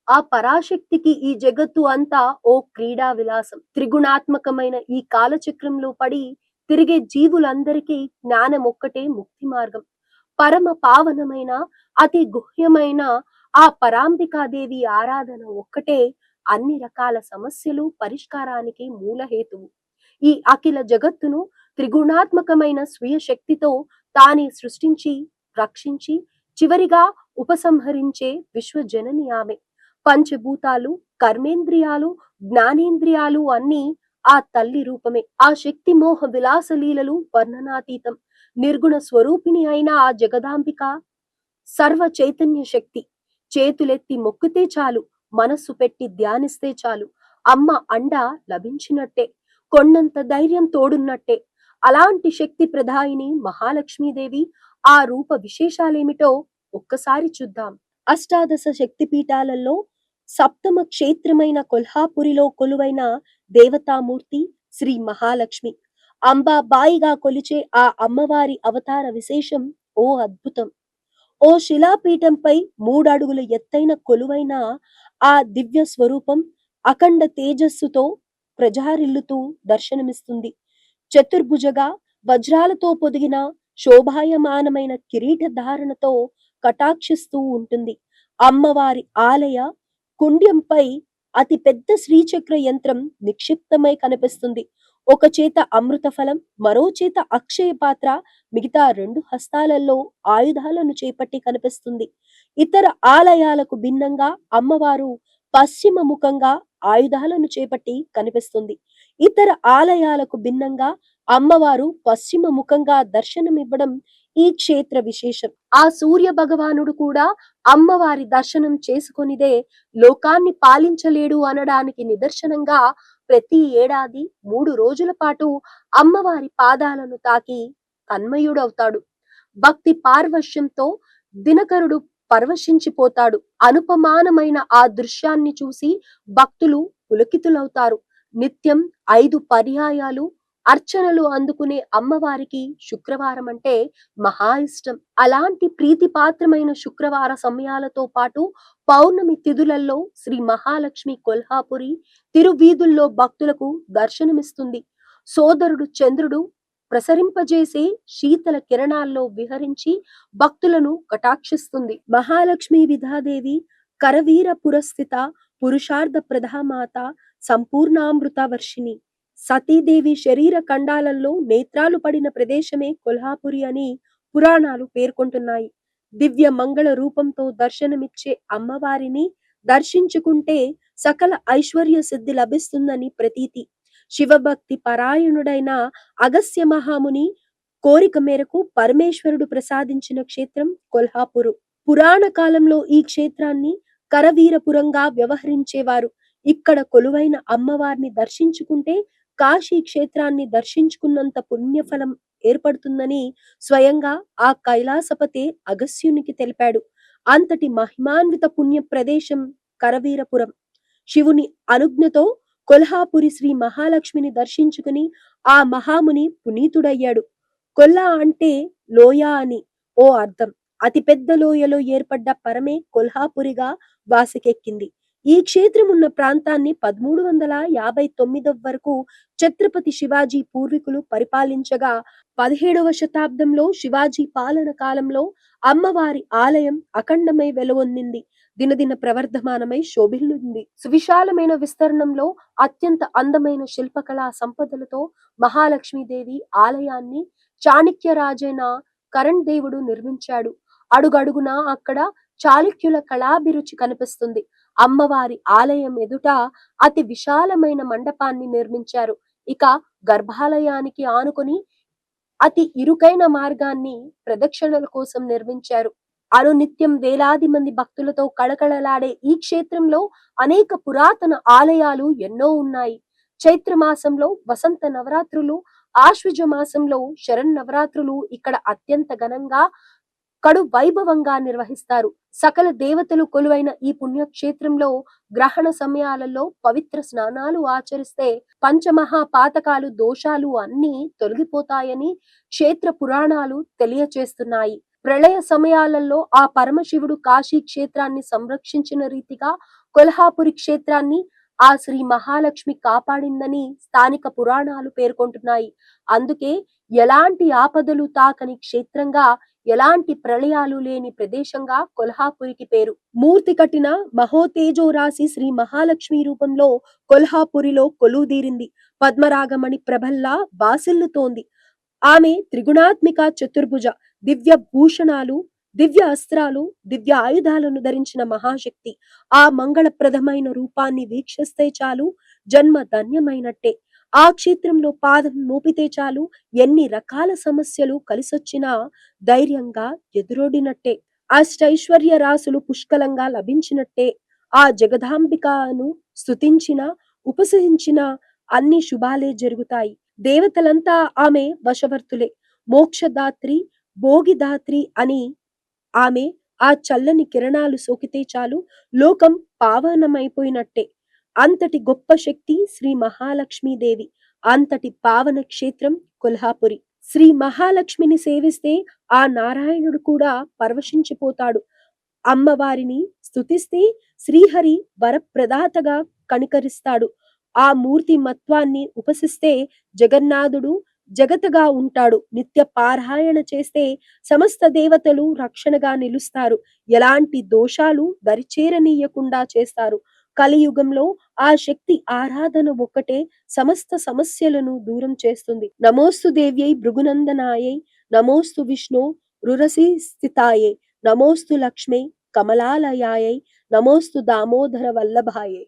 ఆ పరాశక్తికి ఈ జగత్తు అంతా ఓ క్రీడా విలాసం. త్రిగుణాత్మకమైన ఈ కాలచక్రంలో పడి తిరిగే జీవులందరికీ జ్ఞానం ఒక్కటే ముక్తి మార్గం. పరమ పావనమైన అతి గుహ్యమైన ఆ పరాంబికాదేవి ఆరాధన ఒక్కటే అన్ని రకాల సమస్యలు పరిష్కారానికి మూలహేతువు. ఈ అఖిల జగత్తును త్రిగుణాత్మకమైన స్వీయ శక్తితో తానే సృష్టించి, రక్షించి, చివరిగా ఉపసంహరించే విశ్వజనని ఆమె. పంచభూతాలు, కర్మేంద్రియాలు, జ్ఞానేంద్రియాలు అన్నీ ఆ తల్లి రూపమే. ఆ శక్తి మోహ విలాస లీలలు వర్ణనాతీతం. నిర్గుణ స్వరూపిణి అయిన ఆ జగదాంబిక సర్వ చైతన్య శక్తి. చేతులెత్తి మొక్కితే చాలు, మనస్సు పెట్టి ధ్యానిస్తే చాలు, అమ్మ అండ లభించినట్టే, కొండంత ధైర్యం తోడున్నట్టే. అలాంటి శక్తి ప్రదాయిని మహాలక్ష్మీదేవి ఆ రూప విశేషాలేమిటో ఒక్కసారి చూద్దాం. అష్టాదశ శక్తిపీఠాలలో సప్తమ క్షేత్రమైన కొల్హాపురిలో కొలువైన దేవతామూర్తి శ్రీ మహాలక్ష్మి. అంబాబాయిగా కొలిచే ఆ అమ్మవారి అవతార విశేషం ఓ అద్భుతం. ఓ శిలాపీఠంపై 3 అడుగుల ఎత్తైన కొలువైన ఆ దివ్య స్వరూపం అఖండ తేజస్సుతో ప్రజారిల్లుతూ దర్శనమిస్తుంది. చతుర్భుజగా వజ్రాలతో పొదిగిన శోభాయమానమైన కిరీట ధారణతో కటాక్షిస్తూ ఉంటుంది. అమ్మవారి ఆలయ కుండ్యంపై అతి పెద్ద శ్రీచక్ర యంత్రం నిక్షిప్తమై కనిపిస్తుంది. ఒక చేత అమృత ఫలం, మరో చేత అక్షయ పాత్ర, మిగతా 2 హస్తాలలో ఆయుధాలను చేపట్టి కనిపిస్తుంది. ఇతర ఆలయాలకు భిన్నంగా అమ్మవారు పశ్చిమ ముఖంగా ఆయుధాలను చేపట్టి కనిపిస్తుంది. ఇతర ఆలయాలకు భిన్నంగా అమ్మవారు పశ్చిమ ముఖంగా దర్శనమివ్వడం ఈ క్షేత్ర విశేషం. ఆ సూర్య భగవానుడు కూడా అమ్మవారి దర్శనం చేసుకొనిదే లోకాన్ని పాలించలేడు అనడానికి నిదర్శనంగా ప్రతి ఏడాది 3 రోజుల పాటు అమ్మవారి పాదాలను తాకి తన్మయుడవుతాడు. భక్తి పార్వశ్యంతో దినకరుడు పరవశించిపోతాడు. అనుపమానమైన ఆ దృశ్యాన్ని చూసి భక్తులు పులకితులవుతారు. నిత్యం 5 పర్యాయాలు అర్చనలు అందుకునే అమ్మవారికి శుక్రవారం అంటే మహా ఇష్టం. అలాంటి ప్రీతిపాత్రమైన శుక్రవార సమయాలతో పాటు పౌర్ణమి తిథులలో శ్రీ మహాలక్ష్మి కొల్హాపురి తిరువీధుల్లో భక్తులకు దర్శనమిస్తుంది. సోదరుడు చంద్రుడు ప్రసరింపజేసే శీతల కిరణాల్లో విహరించి భక్తులను కటాక్షిస్తుంది. మహాలక్ష్మి విధాదేవి కరవీర పురస్థిత పురుషార్థ ప్రధామాత సంపూర్ణామృత వర్షిణి. సతీదేవి శరీర ఖండాలలో నేత్రాలు పడిన ప్రదేశమే కొల్హాపురి అని పురాణాలు పేర్కొంటున్నాయి. దివ్య మంగళ రూపంతో దర్శనమిచ్చే అమ్మవారిని దర్శించుకుంటే సకల ఐశ్వర్య సిద్ధి లభిస్తుందని ప్రతీతి. శివభక్తి పరాయణుడైన అగస్త్య మహాముని కోరిక మేరకు పరమేశ్వరుడు ప్రసాదించిన క్షేత్రం కొల్హాపురు. పురాణ కాలంలో ఈ క్షేత్రాన్ని కరవీరపురంగా వ్యవహరించేవారు. ఇక్కడ కొలువైన అమ్మవారిని దర్శించుకుంటే కాశీ క్షేత్రాన్ని దర్శించుకున్నంత పుణ్యఫలం ఏర్పడుతుందని స్వయంగా ఆ కైలాసపతే అగస్త్యునికి తెలిపాడు. అంతటి మహిమాన్విత పుణ్య ప్రదేశం కరవీరపురం. శివుని అనుజ్ఞతో కొల్హాపురి శ్రీ మహాలక్ష్మిని దర్శించుకుని ఆ మహాముని పునీతుడయ్యాడు. కొల్లా అంటే లోయ అని ఓ అర్థం. అతిపెద్ద లోయలో ఏర్పడ్డ పరమే కొల్హాపురిగా వాసికెక్కింది. ఈ క్షేత్రం ఉన్న ప్రాంతాన్ని 1359 వరకు ఛత్రపతి శివాజీ పూర్వీకులు పరిపాలించగా 17వ శతాబ్దంలో శివాజీ పాలన కాలంలో అమ్మవారి ఆలయం అఖండమై వెలువొందింది. దినదిన ప్రవర్ధమానమై శోభిల్లుంది. సువిశాలమైన విస్తరణంలో అత్యంత అందమైన శిల్పకళా సంపదలతో మహాలక్ష్మీదేవి ఆలయాన్ని చాణక్య రాజైన కరణ్ దేవుడు నిర్మించాడు. అడుగడుగునా అక్కడ చాళుక్యుల కళాభిరుచి కనిపిస్తుంది. అమ్మవారి ఆలయం ఎదుట అతి విశాలమైన మండపాన్ని నిర్మించారు. ఇక గర్భాలయానికి ఆనుకొని అతి ఇరుకైన మార్గాన్ని ప్రదక్షిణల కోసం నిర్మించారు. అనునిత్యం వేలాది మంది భక్తులతో కళకళలాడే ఈ క్షేత్రంలో అనేక పురాతన ఆలయాలు ఎన్నో ఉన్నాయి. చైత్ర మాసంలో వసంత నవరాత్రులు, ఆశ్వజ మాసంలో శరన్నవరాత్రులు ఇక్కడ అత్యంత ఘనంగా కడు వైభవంగా నిర్వహిస్తారు. సకల దేవతలు కొలువైన ఈ పుణ్యక్షేత్రంలో గ్రహణ సమయాలలో పవిత్ర స్నానాలు ఆచరిస్తే పంచమహా పాతకాలు దోషాలు అన్నీ తొలగిపోతాయని క్షేత్ర పురాణాలు తెలియచేస్తున్నాయి. ప్రళయ సమయాలలో ఆ పరమశివుడు కాశీ క్షేత్రాన్ని సంరక్షించిన రీతిగా కొల్హాపురి క్షేత్రాన్ని ఆ శ్రీ మహాలక్ష్మి కాపాడిందని స్థానిక పురాణాలు పేర్కొంటున్నాయి. అందుకే ఎలాంటి ఆపదలు తాకని క్షేత్రంగా, ఎలాంటి ప్రళయాలు లేని ప్రదేశంగా కొల్హాపురికి పేరు. మూర్తి కట్టిన మహోతేజో రాశి శ్రీ మహాలక్ష్మి రూపంలో కొల్హాపురిలో కొలువుదీరింది. పద్మరాగమణి ప్రభల్లా బాసిల్లుతోంది. ఆమె త్రిగుణాత్మిక చతుర్భుజ, దివ్య భూషణాలు, దివ్య అస్త్రాలు, దివ్య ఆయుధాలను ధరించిన మహాశక్తి. ఆ మంగళప్రదమైన రూపాన్ని వీక్షిస్తే చాలు జన్మ ధన్యమైనట్టే. ఆ క్షేత్రంలో పాదం మోపితే చాలు ఎన్ని రకాల సమస్యలు కలిసొచ్చినా ధైర్యంగా ఎదురొడినట్టే. అష్టైశ్వర్య రాసులు పుష్కలంగా లభించినట్టే. ఆ జగదాంబికను స్తుతించిన, ఉపసహించిన అన్ని శుభాలే జరుగుతాయి. దేవతలంతా ఆమె వశవర్తులే. మోక్షదాత్రి, భోగిదాత్రి అని ఆమె ఆ చల్లని కిరణాలు సోకితే చాలు లోకం పావనమైపోయినట్టే. అంతటి గొప్ప శక్తి శ్రీ మహాలక్ష్మీదేవి. అంతటి పావన క్షేత్రం కొల్హాపురి. శ్రీ మహాలక్ష్మిని సేవిస్తే ఆ నారాయణుడు కూడా పరవశించిపోతాడు. అమ్మవారిని స్తుతిస్తే శ్రీహరి వరప్రదాతగా కనికరిస్తాడు. ఆ మూర్తి మత్వాన్ని ఉపసిస్తే జగన్నాథుడు జగతగా ఉంటాడు. నిత్య పారాయణ చేస్తే సమస్త దేవతలు రక్షణగా నిలుస్తారు. ఎలాంటి దోషాలు దరిచేరనీయకుండా చేస్తారు. కలియుగంలో ఆ శక్తి ఆరాధన ఒక్కటే సమస్త సమస్యలను దూరం చేస్తుంది. నమోస్తు దేవ్యై భృగునందనాయై, నమోస్తు విష్ణు రురసి స్థితాయై, నమోస్తు లక్ష్మై కమలాలయాయై, నమోస్తు దామోదర వల్లభాయై.